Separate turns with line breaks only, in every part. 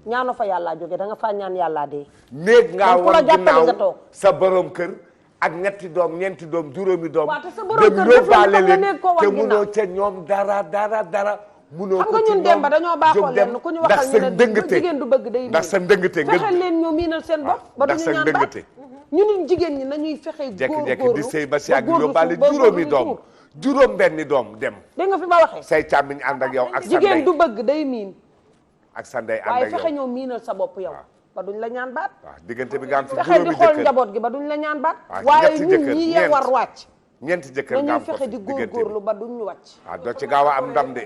ñaano fa yàllaa jóge da nga faa ñaan yàllaa dee.
néeg ngaa
ku la
woon
jàppale nga
ginnaaw
toog.
sa borom kër ak ñetti doom ñeenti doom juróomi doom.
waaw te sa borom kër def la xam nga néeg koo
te
wan
munoo
ginnaaw.
ca ñoom dara. munoo
xam
ko
nga
ci
ñun
ñoom
Demba dañoo baaxoo leen ku ñu waxal ñu ne jigéen du bëgg day
ndax sa ndëngate nga
fexe leen ñu miinal seen bopp ba
ndax
duñu
sa
ñaan baat
ndëngate
ñun jigéen ñi nañuy fexe
jekki-jekki di sëy ba si ak yóbbaale juróomi doom juróom benni doom dem
dégg nga fi ma waxee
say càmmiñ ànd ak yow ak sa
jigéen
ndey
du bëgg day miin
ak sa ndey ànd
waaye
ak yow
fexe ñoo miinal sa bopp yow ba duñ la ñaan baat
waaw diggante bi nga am fi
fexe di
juróomi
xool
jëkkër
njaboot gi ba duñ la ñaan baat
waaw
waaye
ñetti
ñun
jëkkër,
ñi
ñeent.
war wàcc
ñeenti jëkkër nga
dañuy
am ko
fexe
fi
di
diggante bi
góorgóorlu ba duñ ñu wàcc
waaw doo ci gaaw a am ndam de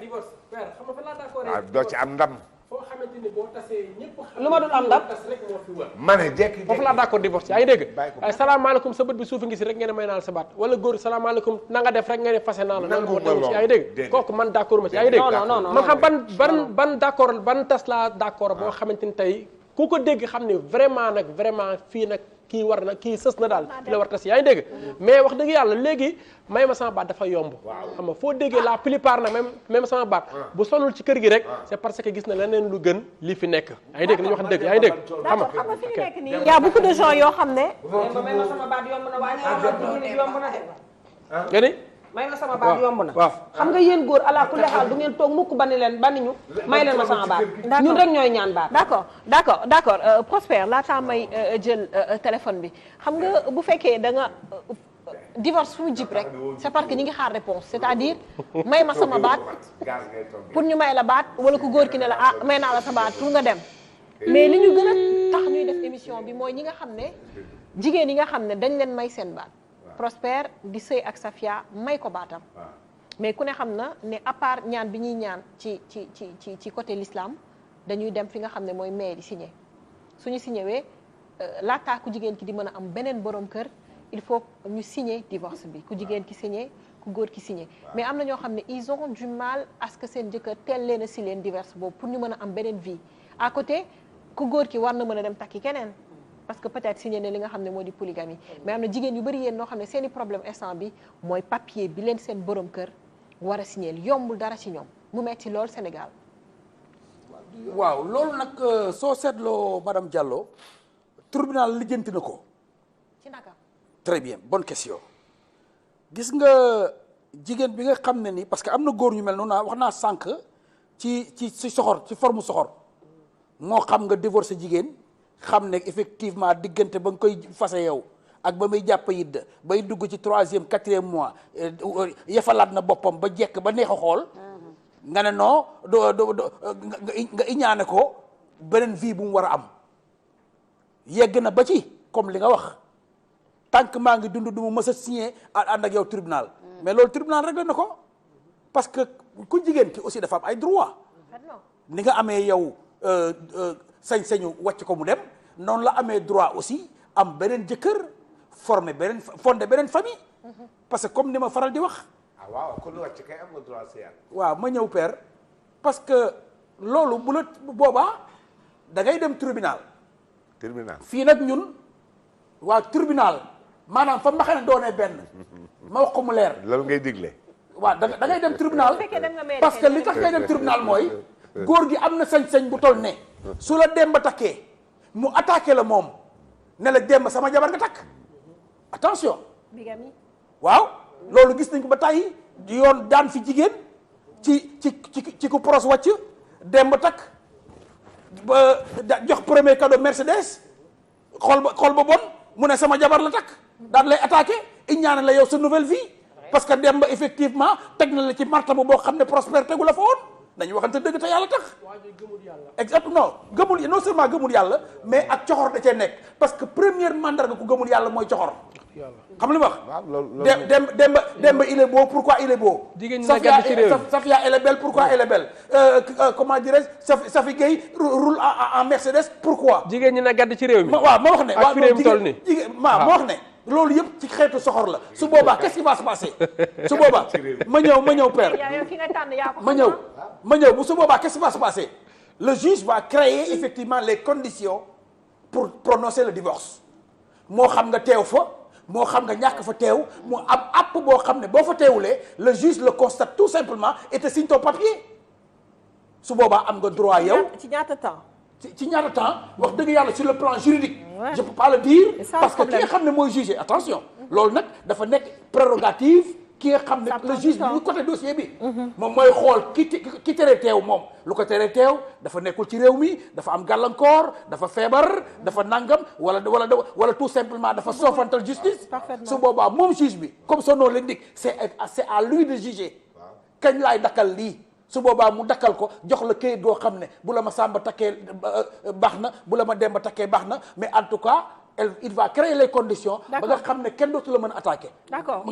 waaw doo ci am ndam
foo xamante ni boo tasee ñëpp xam
lu ma dul am ndam
tas rek moo fi war
ma ne jekki
foofu laa d'accord divorce yaa ngi dégg
Bàyyi ko.
waaye salaamaaleykum sa bët bi suufi ngi si rek ngeen may naa la sa baat wala góor salaamaaleykum na nga def rek ngeen fase naa la
Nangu
moo
ma
tegu si yaa ngi dégg
loolu.
kooku man d'accord ma ci yaa ngi dégg
non, non, non,
man xam
non.
ban d'accord ban tas laa d'accord boo xamante ni tey ku ko dégg xam ne vraiment fii nag kii war na kii sës na daal fi la war tas yaa ngi dégg mais wax dëgg yàlla léegi may ma sama baat dafa yomb xam nga foo déggee la plupart nag même sama baat bu sonul ci kër gi rek c'est parce que gis na leneen lu gën li fi nekk yaa ngi dégg nañu wax dëgg yaa ngi dégg xam nga
xam nga fi ñu nekk nii y a beaucoup de gens yoo xam ne
may ma sama baat yomb na waaye jigéen yomb na de
nga ni
may ma sama baat yomb na
waaw
xam nga yéen góor ala kulli xaal du ngeen toog mukk bani ñu may leen ma sama baat ñun rek ñooy ñaan baat
d'accord Prosper laataa may jël téléphone bi xam nga bu fekkee da nga divorce fu mu jib rek c'est parce que ñi ngi xaar réponse c'est-à-dire may ma sama baat pour ñu may la baat wala ku góor ki ne la ah may naa la sa baat pour nga dem mais li ñu gën a tax ñuy def émission bi mooy ñi nga xam ne jigéen yi nga xam ne dañ leen may seen baat Prosper di sëy ak Safia may ko baatam mais ku ne xam na ne à part ñaan bi ñuy ñaan ci côté l'islam dañuy dem fi nga xam ne mooy mai di signé suñu signé wee laataa ku jigéen ki di mën a am beneen borom kër il faut ñu signé divorce bi ku jigéen ki signé ku góor ki signé mais am na ñoo xam ne ils ont du mal à ce que seen jëkkër teel leen a si leen divorce boobu pour ñu mën a am beneen vie à côté ku góor ki war na mën a dem takki keneen parce que peut-être signé ne li nga xam ne moo di polygamie mais am na jigéen yu bëri yéen noo xam ne seen i problème instant bi mooy papier bi leen seen borom kër war a signé yombul dara ci ñoom mu metti lool Sénégal.
waaw loolu nag soo seetloo madame Diallo tribunal lijjanti na ko.
ci naka.
très bien bonne question gis nga jigéen bi nga xam ne ni parce que am na góor ñu mel noonu wax naa sànq ci soxor ci forme soxor moo xam nga divorcé jigéen xam ne effectivement diggante ba nga koy fase yow ak ba muy jàpp yidda bay dugg ci 3e 4e mois yefalaat na boppam ba jekk ba neex a xool nga ne non nga iñaane ko beneen vie bu mu war a am yegg na ba ci comme li nga wax tant que maa ngi dund du ma mës a signé ànd ak yow tribunal mais loolu tribunal réglé na ko parce que ku jigéen ki aussi dafa am ay droit ni nga amee yow sañ-sañu wàcc ko mu dem noonu la amee droit aussi am beneen jëkkër fondé beneen famille parce que comme ni ma faral di wax
waaw kon lu wàcc kay am nga droit sa yàlla
waaw ma ñëw père parce que loolu bu la boobaa da ngay dem tribunal fii nag ñun waa tribunal maanaam fa mbaxane doonee benn ma wax ko mu leer
loolu ngay digle
waaw da ngay dem tribunal parce que li tax ngay dem tribunal mooy góor gi am na sañ-sañ bu toll ne su la Demba takkee mu attaqué la moom ne la Demba sama jabar nga takk attention
bigamie
waaw loolu gis nañ ko ba tàyyi yoon daan fi jigéen ci ku pros wàcc Demba takk ba jox premier cadeau Mercedes xool ba bon mu ne sama jabar la takk daal lay attaqué iñaane la yow sa nouvelle vie parce que Demba effectivement teg na la ci martaba boo xam ne Prosper tegu la fa woon dañu waxante dëgg te yàlla tax exactement gëmul non seulement gëmul yàlla mais ak coxor da cee nekk parce que première mandarga ku gëmul yàlla mooy coxor xam li ma wax Demba il est beau pourquoi il est beau Safia elle est belle pourquoi elle est belle comment dirais-je Safi Gueye roule en Mercedes pourquoi
jigéen ñi na gàdd ci réew mi
waaw ma wax ne
ak fi réew mi toll nii
jigéen ma wax ne loolu yëpp ci xeetu soxor la su boobaa qu'est-ce qui va se passer su boobaa ma ñëw père ma ñëw bu su boobaa qu'est-ce qui va se passer le juge va créer effectivement les conditions pour prononcer le divorce moo xam nga teew fa moo xam nga ñàkk fa teew mu am app boo xam ne boo fa teewulee le juge le constate tout simplement et te signe ton papier su boobaa am nga droit yow
ci ñaata temps
ci ñaata temps wax dëgg yàlla sur le plan juridique je peux pas le dire parce que ki nga xam ne mooy juger attention loolu nag dafa nekk prérogative ki nga xam ne le juge bi ñu côté dossier bi moom mooy xool ki tere teew moom lu ko tere teew dafa nekkul ci réew mi dafa am gàllankoor dafa feebar dafa nangam wala tout simplement dafa soofantal justice su boobaa moom juge bi comme son nom l'indique c'est à lui de juger kañ laay dakkal lii su boobaa mu dakkal ko jox la këyit goo xam ne bu la ma Samba takkee baax na bu la ma Demba takkee baax na mais en tout cas il va créer les conditions ba nga xam ne kenn dootu la mën a attaquer.
D'accord,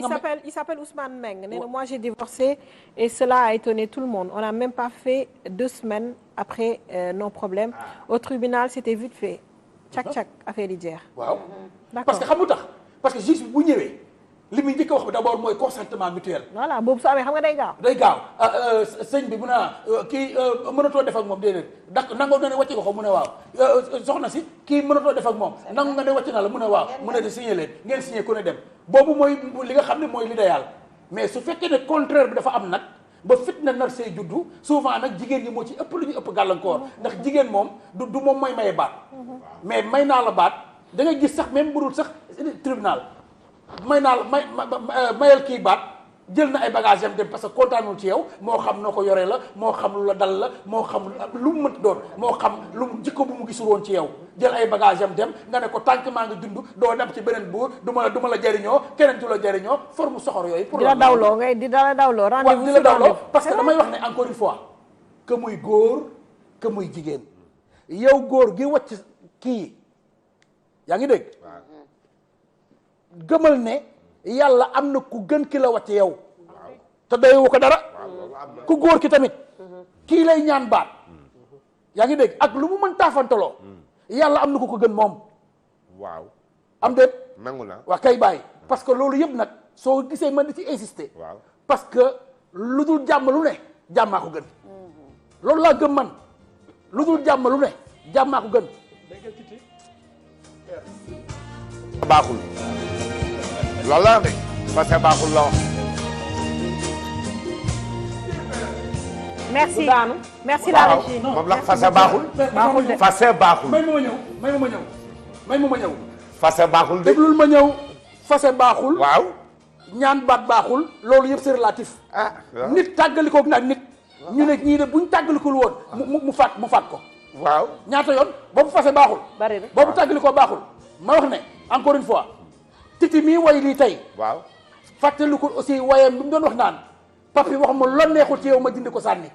il s'appelle Ousmane Meng. Nee na moi j'ai divorcé et cela a étonné tout le monde. On n'a même pas fait 2 semaines après nos problèmes. Au tribunal c'était vite fait. Cak affaire yi jeex.
waaw
D'accord.
parce que xam nga tax parce que juge bi bu ñëwee li muy njëkk a wax d'abord mooy consentement mutuel.
Voilà boobu su amee xam nga day gaaw.
day gaaw sëñ bi mu ne kii mënatoo def ak moom déedéet ndax nangoo nga ne wàcc nga ko mu ne waaw soxna si kii mënatoo def ak moom nangu nga ne wàcc na la mu ne waaw mu ne de signé leen ngeen signé ku ne dem boobu mooy li nga xam ne mooy l'idéal mais su fekkee ne contraire bi dafa am nag ba fitna nar see juddu souvent nag jigéen ñi moo ci ëpp lu ñu ëpp gàllankoor ndax jigéen moom du moom mooy maye baat mais may naa la baat da nga gis sax même budul sax tribunal may naa la mayal kii baat jël na ay bagages yam dem parce que kontaanul ci yow moo xam noo ko yoree la moo xam lu la dal la moo xam lu mu mënti doon moo xam lu mu jikko bu mu gisul woon ci yow jël ay bagages yam dem nga ne ko tànk maa ngi dund doo dem ci beneen buur du ma la jariñoo keneen du la jariñoo forme soxor yooyu pour
di la dawloo ngay di la dawloo rendez-vous
di la dawloo parce que damay wax ne encore une fois que muy góor que muy jigéen yow góor gi wàcc kii yaa ngi dégg gëmal ne yàlla am na ku gën ki la wàcc yow te doyoo ko dara ku góor ki tamit kii lay ñaan baat yaa ngi dégg ak lu mu mën taafantaloo yàlla am na ku ko gën moom
waaw
am déet
nangu na
waa kay bàyyi parce que loolu yëpp nag soo gisee mën di ci insister
waaw
parce que lu dul jàmm lu ne jàmmaa ko gën loolu laa gëm man lu dul jàmm lu ne jàmmaa ko gën
baaxul loolu la de parce que baaxul la wax.
merci
daanu
merci la
waaw
régie.
moom la fase baaxul.
baaxul de
fase baaxul.
may ma ñëw
fase baaxul de.
déglul ma ñëw fase baaxul
waaw.
ñaan baat baaxul loolu yëpp c'est relatif nit tàggalikoog nag nit ñu ne ñii de buñ tàggalikul woon mu faat ko
waaw.
ñaata yoon boobu fase baaxul
bari na
boobu tàggalikoo baaxul ma wax ne encore une fois titi mii way lii tey
waaw.
fàttalikul aussi wayam bi mu doon wax naan papi wax ma lo neexul ci yow ma dindi ko sànni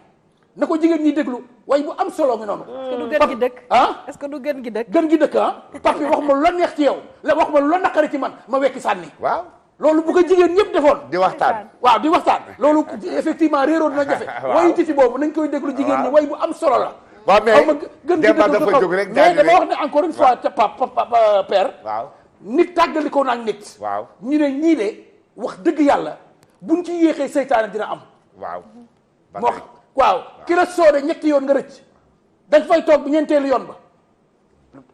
na ko jigéen ñi déglu way bu am solo ngi noonu
est-ce que du gën gi dëkk
ah
est-ce que du gën gi dëkk
gën gi dëkk ah papi wax ma lo neex ci yow la wax ma lo naqari ci man ma wekki sànni
waaw.
loolu bu ko jigéen ñëpp defoon
di waxtaan.
waaw di waxtaan loolu effectivement réeroo dina jafe wayu titi boobu nañ koy déglu jigéen ñi way bu am solo la
waaw mais
gën gi
Demba
dëgg
dafa jóg rek
mais dama wax ne encore une fois ca papa père
waaw.
nit tàggalikoo naag nit
waaw.
ñu ne ñii de wax dëgg yàlla buñ ci yéexee seytaane dina am
waaw. ba
moo
tey
waaw ki la soode ñetti yoon nga rëcc dañ fay toog bu ñeenteelu yoon ba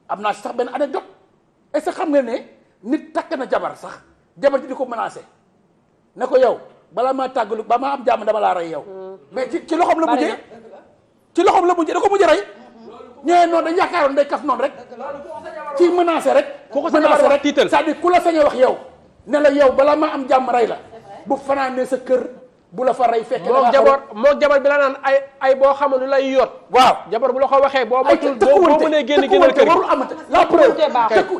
am naa si sax benn anecdote est-ce que xam nga ne nit takk na jabar sax jabar ji di ko menacé ne ko yow balaa maa tàggalu ba maa am jàmm dama laa rey yow mais ci loxoom la mujjee ci loxoom la mujjee da ko mujjee rey ñëwee noonu dañ yaakaaroon day kaf noonu rek ci menacé rek
ku ko sa jabar wax tiital
c'est-à-dire ku la sañ a wax yow ne la yow balaa maa am jàmm rey la bu fanaanee sa kër bu la fa rey fekkee
moog jabar bi la naan ay boo xamul lu lay yot
waaw
jabar bu la ko waxee boo
ay
matul boo mënee génn génnal kër
warul amate la preuve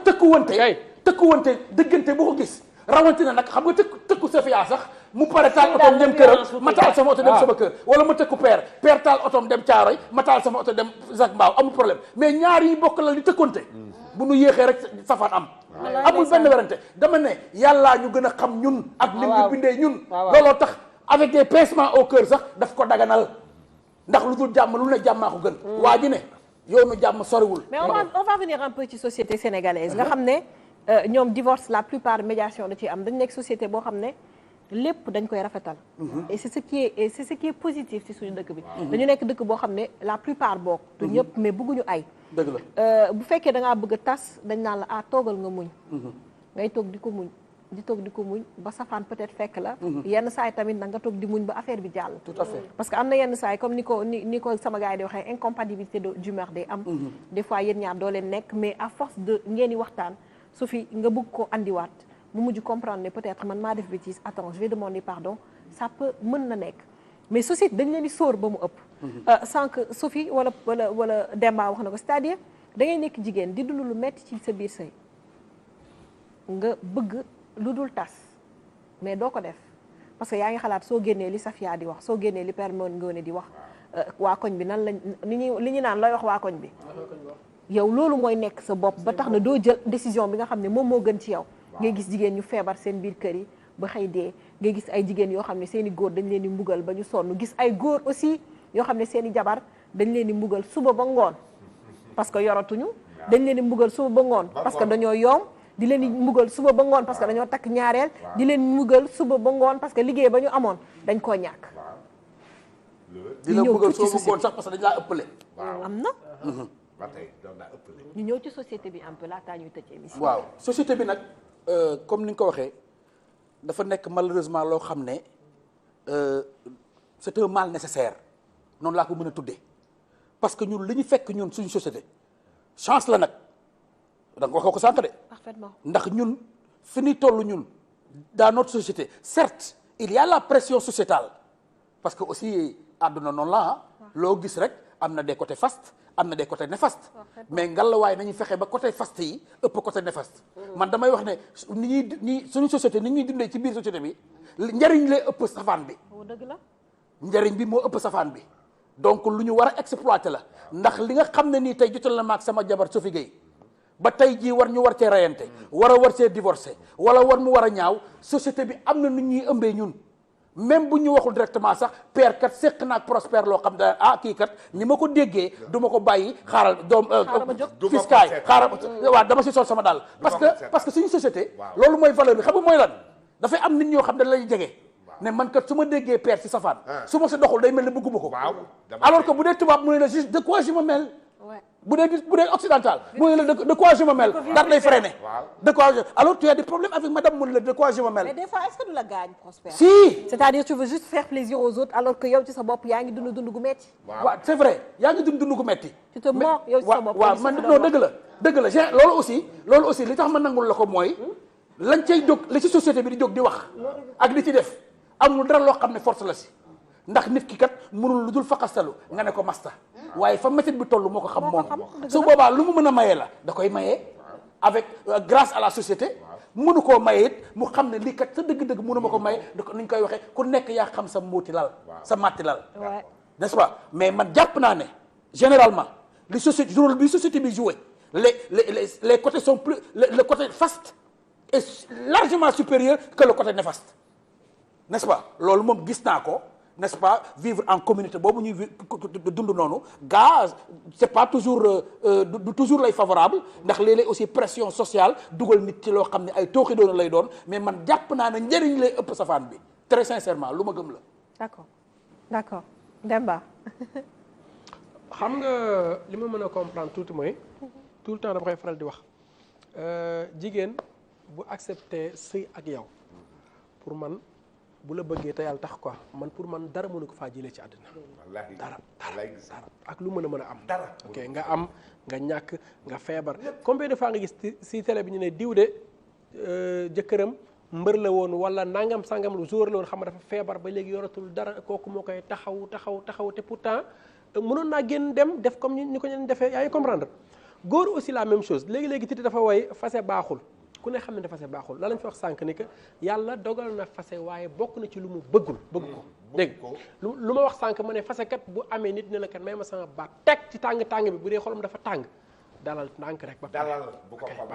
tëkkuwante
kay
tëkkuwante dëggante boo ko gis rawatina nag xam nga tëkku Safia sax mu pare taal otoom dem këram ma taal sama oto dem sama kër wala ma tëkku père taal otoom dem Caaroy ma taal sama oto dem Zac Mbao amul problème mais ñaar yi bokk la li tëkkonte bu nu yéexee rek safaan am amul benn werante dama ne yàllaa ñu gën a xam ñun ak lim ñu bindee ñun looloo tax avec des pincements au cœur sax daf ko daganal ndax lu dul jàmm lu ne jàmmaa ko gën waa ji ne yoonu jàmm soriwul
mais on va venir un peu ci société sénégalaise nga xam ne ñoom divorce la plupart médiation da ciy am dañ nekk société boo xam ne lépp dañ koy rafetal et c'est ce qui est positif ci suñu dëkk bi dañu nekk dëkk boo xam ne la plupart boog du ñëpp mais bëgguñu ay
dëgg la
bu fekkee da ngaa bëgg a tas dañ naan la toogal nga muñ ngay toog di ko muñ di toog di ko muñ ba safaan peut-être fekk la yenn saa yi tamit nag nga toog di muñ ba affaire bi jàll
tout à fait
parce que am na yenn saa yi comme ni ko sama gars yi di waxee incompatibilité d'humeur day am des fois yéen ñaar doo leen nekk mais à force de ngeen di waxtaan su fi nga bëgg ko andiwaat mu mujj comprendre ne peut-être man maa def bêtise attends je vais demander pardon ça peut mën na nekk mais société dañ leen di sóor ba mu ëpp sànq Sophie wala Demba wax na ko c'est-à-dire da ngay nekk jigéen di dund lu metti ci sa biir sëy nga bëgg lu dul tas mais doo ko def parce que yaa ngi xalaat soo génnee li Safia di wax soo génnee li Père Ngoné di wax waa koñ bi nan lañ li ñu naan looy wax waa koñ bi yow loolu mooy nekk sa bopp ba tax na doo jël décision bi nga xam ne moom moo gën ci yow ngay gis jigéen ñu feebar seen biir kër yi ba xëy dee ngay gis ay jigéen yoo xam ne seen i góor dañ leen di mbugal ba ñu sonn gis ay góor aussi yoo xam ne seen i jabar dañ leen di mbugal suba ba ngoon parce que yoratuñu dañ leen di mbugal suba ba ngoon parce que dañoo yoom di leen di mbugal suba ba ngoon parce que dañoo takk ñaareel di leen mbugal suba ba ngoon parce que liggéey ba ñu amoon dañ koo ñàkk
di la mbugal suba ba ngoon sax parce que dañ laa ëppale
am na
ba tey doon naa ëppale.
ñu ñëw ci société bi un peu laataa ñuy tëj émission
waaw société bi nag comme ni nga ko waxee dafa nekk malheureusement loo xam ne c'est un mal nécessaire noonu laa ko mën a tuddee parce que ñun li ñu fekk ñun suñu société chance la nag da nga waxoo ko sànq de
parfaitement
ndax ñun fi ñuy toll ñun dans notre société certes il y a la pression sociétale parce que aussi àdduna noonu la loo gis rek am na des côtés fastes am na des côtés néfastes mais ngallaawaay nañu fexe ba côté faste yi ëpp côté néfaste man damay wax ne ni suñu société ni ñuy dundee ci biir société bi njariñ lay ëpp safaan bi
dëgg la
njariñ bi moo ëpp safaan bi donc lu ñu war a exploiter la ndax li nga xam ne nii tey jotal na maag sama jabar Sophie Gueye ba tey jii war cee rayante war cee divorcé wala war mu war a ñaaw société bi am na nu ñuy ëmbee ñun même bu ñu waxul directement sax père kat seq naag Prospère loo xam ne kii kat ni ma ko déggee du ma ko bàyyi xaaral doom fiskaay xaaral waaw dama si sol sama daal parce que suñu société loolu mooy valeur bi xam nga mooy lan dafay am nit ñoo xam ne lay jege ne man kat su ma déggee père ci safaan su ma si doxul day mel ne bëgguma ko alors que bu dee tubaab mu ne la juste de quoi je me mêle bu dee occidental mu ne la de quoi je me mêle daal lay freiné de quoi alors tu as des problèmes avec madame mu ne la de quoi je me mêle
mais des fois est-ce que du la gaañ Prospère
si
c'est-à-dire tu veux juste faire plaisir aux autres alors que yow ci sa bopp yaa ngi dund gu metti
waaw c'est vrai yaa ngi dund gu metti
tu te mords yow ci sa bopp
waaw man non dëgg la loolu aussi li tax ma nangul la ko mooy lañ cay jóg li ci société bi di jóg di wax ak li ci def amul dara loo xam ne force la si ndax nit ki kat mënul lu dul faqastalu nga ne ko masta waaye fa métit bi toll moo ko xam moom su boobaa lu mu mën a mayee la da koy mayee avec grâce à la société mënu koo maye it mu xam ne lii kat sa dëgg-dëgg mënu ma ko maye ni ñu koy waxee ku nekk yaa xam sa móoti lal sa matti lal n'est-ce pas mais man jàpp naa ne généralement li société rôle bi société bi joué les côtés sont plus le côté faste est largement supérieur que le côté néfaste n'est-ce pas loolu moom gis naa ko n'est-ce pas vivre en communauté boobu ñuy dund noonu gaz c'est pas toujours du toujours lay favorable ndax léeg-léeg aussi pression sociale dugal nit ci loo xam ne ay tooxi doona lay doon mais man jàpp naa ne njëriñ lay ëpp safaan bi très sincèrement lu ma gëm la
d'accord Demba
xam nga li ma mën a comprendre tuuti mooy tout le temps dama koy faral di wax jigéen bu accepter sëy ak yow pour man bu la bëggee te yàlla tax quoi man pour man dara mënu ko faa jëlee ci àddina dara ak lu mën a am dara ok nga am nga ñàkk nga feebar combien de fois nga gis si télé bi ñu ne diw de jëkkëram mbër la woon wala nangam sangam lu jour la woon xam nga dafa feebar ba léegi yoratul dara kooku moo koy taxaw te pourtant mënoon naa génn dem def comme ni ko ñeen defee yaa ngi comprendre góor aussi la même chose léegi titi dafa woy fase baaxul ku ne xam ne fase baaxul la lañ fi wax sànq ni que yàlla dogal na fase waaye bokk na ci lu mu bëgg ko dégg lu ma wax sànq ma ne fase kat bu amee nit ne la kat may ma sama baat teg ci tàng bi bu dee xolam dafa tàng dalal ndànk rek ba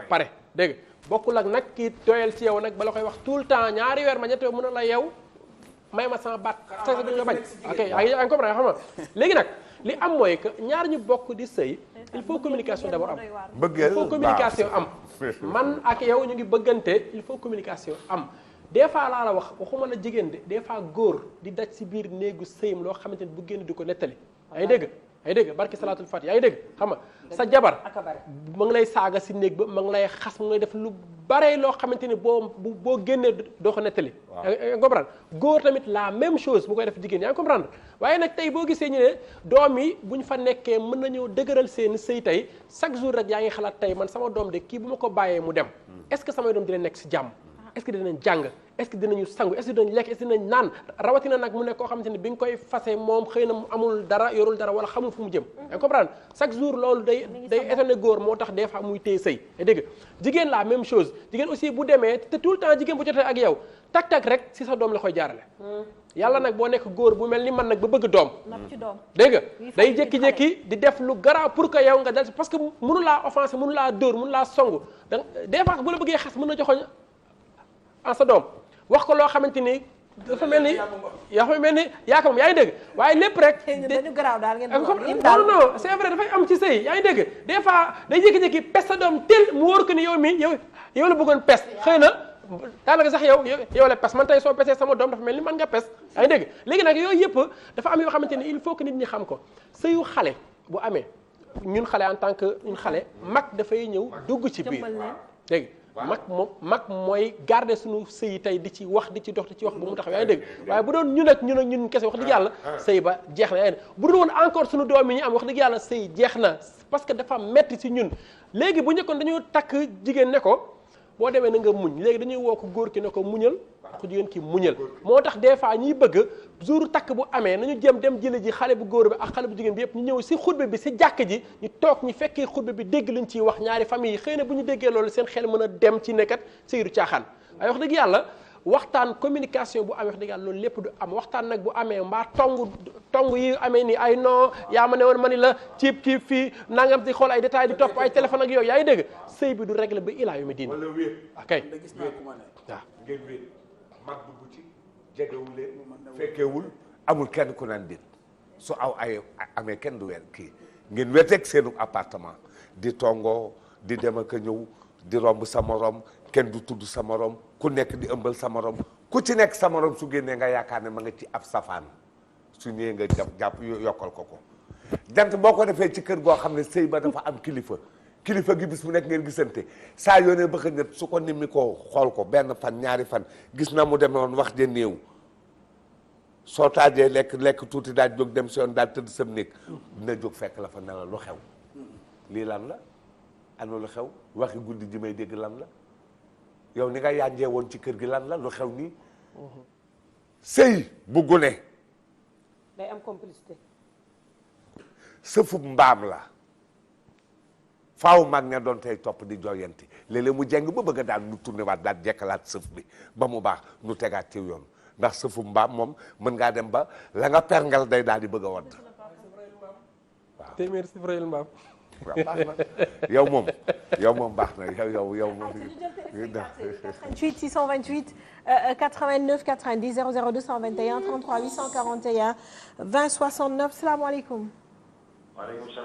pare dégg bokkul ak nag kii doyal ci yow nag ba la koy wax tout le temps ñaari weer ma ñetti mën a la yow may ma sama baat sa bi nga bañ ok yaa ngi comprendre xam nga léegi nag li am mooy que ñaar ñu bokk di sëy il faut communication d'abord am il faut communication am man ak yow ñu ngi bëggante il faut communication am des fois laa la wax waxuma la jigéen de des fois góor di daj si biir néegu sëyam loo xamante ni bu génn di ko nettali yaa ngi dégg yaa ngi dégg barki salaatul fati yaa ngi dégg xam nga sa jabar ma ngi lay saaga si néeg ba ma ngi lay xas ma ngi lay def lu bare loo xamante ni boo génnee doo ko nettali yaa ngi comprendre góor tamit la même chose bu koy def jigéen yaa ngi comprendre waaye nag tey boo gisee ñu ne doom yi bu ñu fa nekkee mën nañoo dëgëral seen sëy tey chaque jour rek yaa ngi xalaat tey man sama doom de kii bu ma ko bàyyee mu dem est-ce que samay doom dina nekk si jàmm est-ce que dinañ jàng est-ce que dinañu sangu est-ce que dinañ lekk est-ce que dinañ naan rawatina nag mu nekk koo xamante ni bi nga koy fase moom xëy na amul dara yorul dara wala xamul fu mu jëm yaa comprendre chaque jour loolu day étonné góor moo tax des fois muy téye sëy dégg jigéen la même chose jigéen aussi bu demee te tout le temps jigéen bu jotee ak yow tak rek si sa doom la koy jaarale yàlla nag boo nekk góor bu mel ni man nag ba bëgg doom dégg nga day jékki-jékki di def lu garaaw pour que yow nga dal parce que mënu laa offensé mënu laa dóor mënu laa songu donc des fois bu la bëggee xas mën na joxoñ en sa doom wax ko loo xamante ni dafa mel ni yaa ko moom yaa ngi dégg waaye lépp rek
dañu garaaw daal ngeen
non c'est vrai dafay am ci sëy yaa ngi dégg des fois day jékki-jékki pes sa doom tel mu wóor ko ni yow mi yow la bëggoon pes xëy na daanaka sax yow la pes man tey soo pesee sama doom dafa mel ni man nga pes yaa ngi dégg léegi nag yooyu yëpp dafa am yoo xamante ni il faut que nit ñi xam ko sëyu xale bu amee ñun xale en tant que ñun xale mag dafay ñëw dugg ci biir dégg mag mooy garder suñu sëy tey di ci wax di ci dox di ci wax bu mu taxaw yaa ngi dégg waaye bu doon ñun kese wax dëgg yàlla sëy ba jeex na yaa ngi bu dul woon encore suñu doom yi ñu am wax dëgg yàlla sëy jeex na parce que dafa metti si ñun léegi bu njëkkoon dañoo takk jigéen ne ko boo demee na nga muñ léegi dañuy woo ko góor ki ne ko muñal ko jigéen ki muñal moo tax des fois ñiy bëgg jour takk bu amee nañu dem jële ji xale bu góor bi ak xale bu jigéen bi yëpp ñu ñëw si xutba bi si jàkk ji ñu toog ñu fekkee xutba bi dégg liñ ciy wax ñaari famille yi xëy na bu ñu déggee loolu seen xel mën a dem ci nekkat sëyru caaxaan waaye wax dëgg yàlla waxtaan communication bu amee wax dëgg yàlla loolu lépp du am waxtaan nag bu amee mbaa tong yi amee ni ay non yaa ma ne woon ma ni la ciib fii nangam di xool ay détails di topp ay téléphone ak yooyu yaa ngi dégg sëy bi du régler ba ilaa yu mi diin ok
waaw ngeen wéet mag dugg ci jegewul leen fekkewul amul kenn ku naan déet su amee kenn du weer kii ngeen weteeg seenu appartement di tongoo di dem ak a ñëw di romb sa morom kenn du tudd sa morom ku nekk di ëmbal sa morom ku ci nekk sa morom su génnee nga yaakaar ne ma nga ci ab safaan su ñëwee nga jàpp yokkal ko jant boo ko defee ci kër goo xam ne sëy ba dafa am kilifa gi bis bu nekk ngeen gisante saa yoonee bëgg a ñett su ko nimmi ko xool ko benn fan ñaari fan gis na mu demoon wax de néew soo taajee lekk tuuti daal jóg dem si yoon daal tëdd sam néeg dina jóg fekk la fa ne la lu xew lii lan la ana lu xew waxi guddi ji may dégg lan la yow ni nga yànjee woon ci kër gi lan la lu xew nii sëy bu gune
day am complicité
sëfub mbaam la faaw mag ña doon tey topp di jooyanti léeg-léeg mu jeng ba bëgg a daal nu tourné waat daal jekkalaat sëf bi ba mu baax nu tegaat ci yoon ndax sëfub mbaam moom mën ngaa dem ba la nga perngal day daal di bëgg a wadd waaw
téeméer si frayel mbaam
waaw baax na yow moom baax na yow moom
88 628 89 90 00 221 33 841 20 69 salaamaaleykum.